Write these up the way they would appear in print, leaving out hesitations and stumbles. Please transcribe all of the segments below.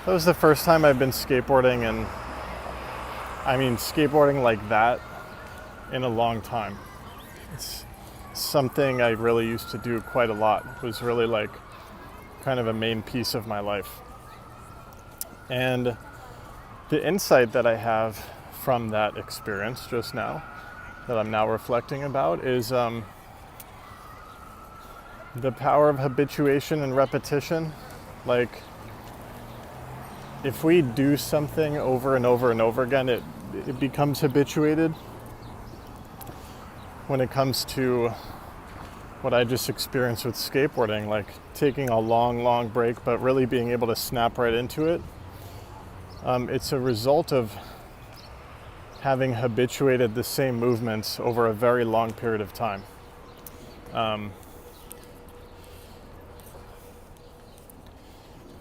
That was the first time I've been skateboarding, and I mean skateboarding like that in a long time. It's something I really used to do quite a lot. It was really like kind of a main piece of my life. And the insight that I have from that experience just now, that I'm now reflecting about, is the power of habituation and repetition. Like, if we do something over and over and over again, it becomes habituated. When it comes to what I just experienced with skateboarding, like taking a long break, but really being able to snap right into it, it's a result of having habituated the same movements over a very long period of time.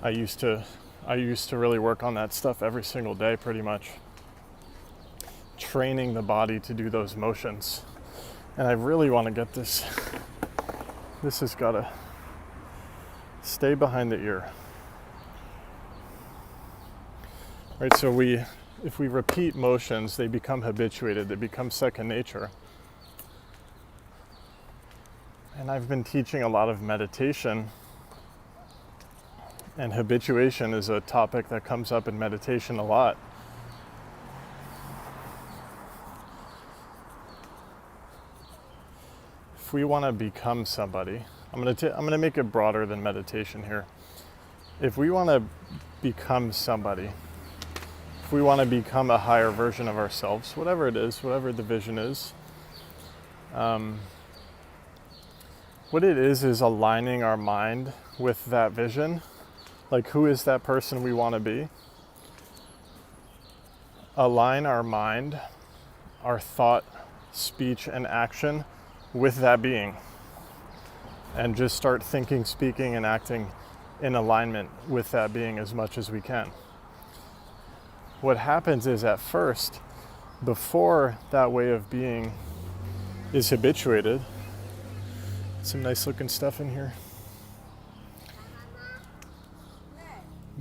I used to really work on that stuff every single day, pretty much, training the body to do those motions. And I really want to get this. This has got to stay behind the ear. Right, so if we repeat motions, they become habituated, they become second nature. And I've been teaching a lot of meditation, and habituation is a topic that comes up in meditation a lot. If we want to become somebody, I'm going to make it broader than meditation here. If we want to become somebody, if we want to become a higher version of ourselves, whatever it is, whatever the vision is, what it is aligning our mind with that vision. Like, who is that person we want to be? Align our mind, our thought, speech, and action with that being. And just start thinking, speaking, and acting in alignment with that being as much as we can. What happens is, at first, before that way of being is habituated, some nice looking stuff in here.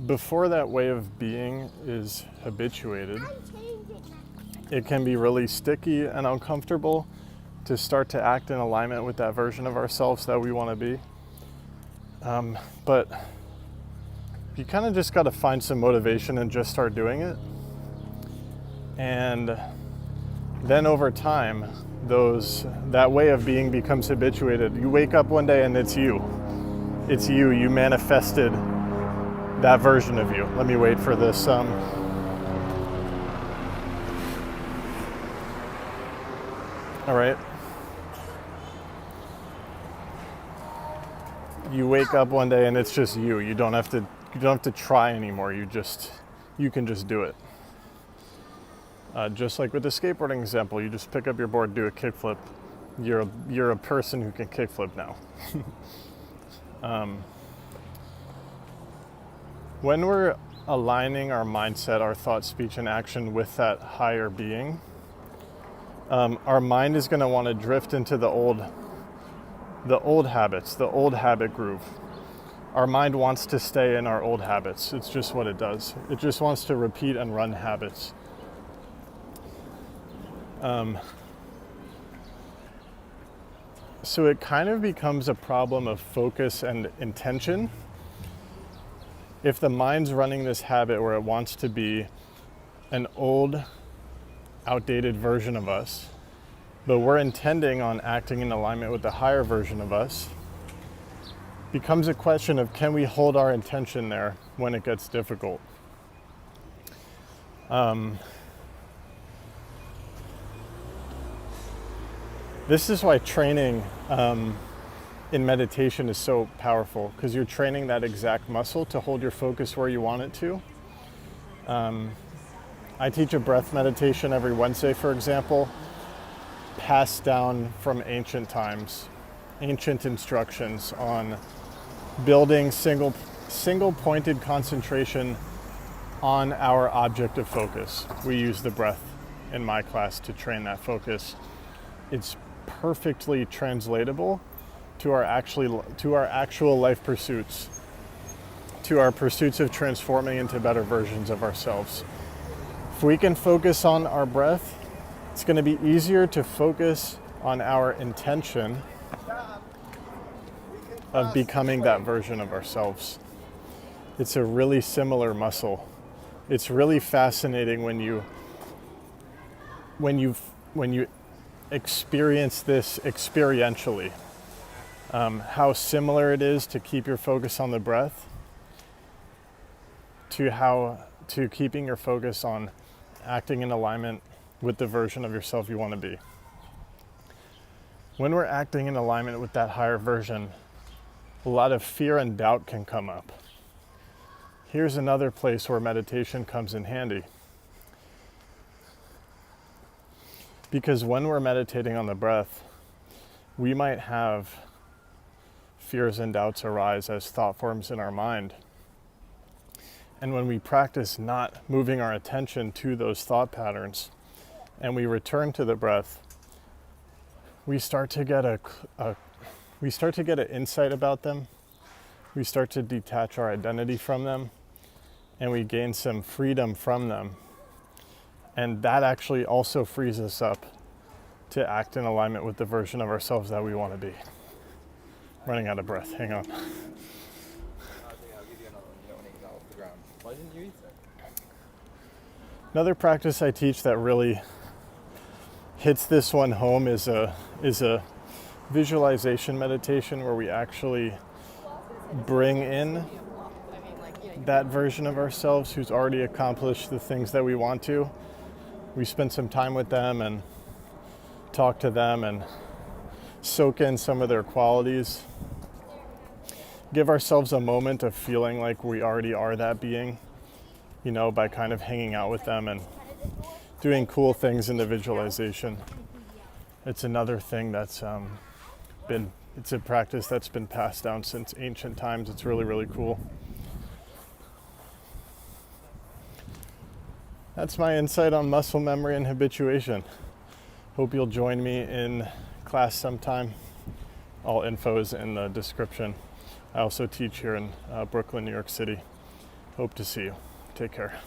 Before that way of being is habituated, it can be really sticky and uncomfortable to start to act in alignment with that version of ourselves that we want to be. But you kind of just got to find some motivation and just start doing it. And then over time, that way of being becomes habituated. You wake up one day and it's you. It's you. You manifested that version of you. Let me wait for this. All right. You wake up one day and it's just you. You don't have to try anymore. You can just do it. Just like with the skateboarding example, you just pick up your board, do a kickflip. You're a person who can kickflip now. When we're aligning our mindset, our thought, speech, and action with that higher being, our mind is going to want to drift into the old habits, the old habit groove. Our mind wants to stay in our old habits. It's just what it does. It just wants to repeat and run habits. So it kind of becomes a problem of focus and intention. If the mind's running this habit where it wants to be an old, outdated version of us, but we're intending on acting in alignment with the higher version of us, becomes a question of, can we hold our intention there when it gets difficult? This is why training in meditation is so powerful, because you're training that exact muscle to hold your focus where you want it to. I teach a breath meditation every Wednesday, for example, passed down from ancient times, ancient instructions on building single pointed concentration on our object of focus. We use the breath in my class to train that focus. It's perfectly translatable to our actual life pursuits. to our pursuits of transforming into better versions of ourselves. If we can focus on our breath, it's going to be easier to focus on our intention of becoming that version of ourselves. It's a really similar muscle. It's really fascinating when you experience this experientially, how similar it is to keep your focus on the breath to keeping your focus on acting in alignment with the version of yourself you want to be. When we're acting in alignment with that higher version, a lot of fear and doubt can come up. Here's another place where meditation comes in handy. Because when we're meditating on the breath, we might have fears and doubts arise as thought forms in our mind. And when we practice not moving our attention to those thought patterns and we return to the breath, we start to get an insight about them. We start to detach our identity from them, and we gain some freedom from them. And that actually also frees us up to act in alignment with the version of ourselves that we want to be. Running out of breath, hang on. I'll give you another one. You don't want to eat that off the ground. Why didn't you eat it? Another practice I teach that really hits this one home is a visualization meditation where we actually bring in that version of ourselves who's already accomplished the things that we want to. We spend some time with them and talk to them and soak in some of their qualities. Give ourselves a moment of feeling like we already are that being, by kind of hanging out with them and doing cool things in the visualization. It's another thing that's it's a practice that's been passed down since ancient times. It's really, really cool. That's my insight on muscle memory and habituation. Hope you'll join me in class sometime. All info is in the description. I also teach here in Brooklyn, New York City. Hope to see you. Take care.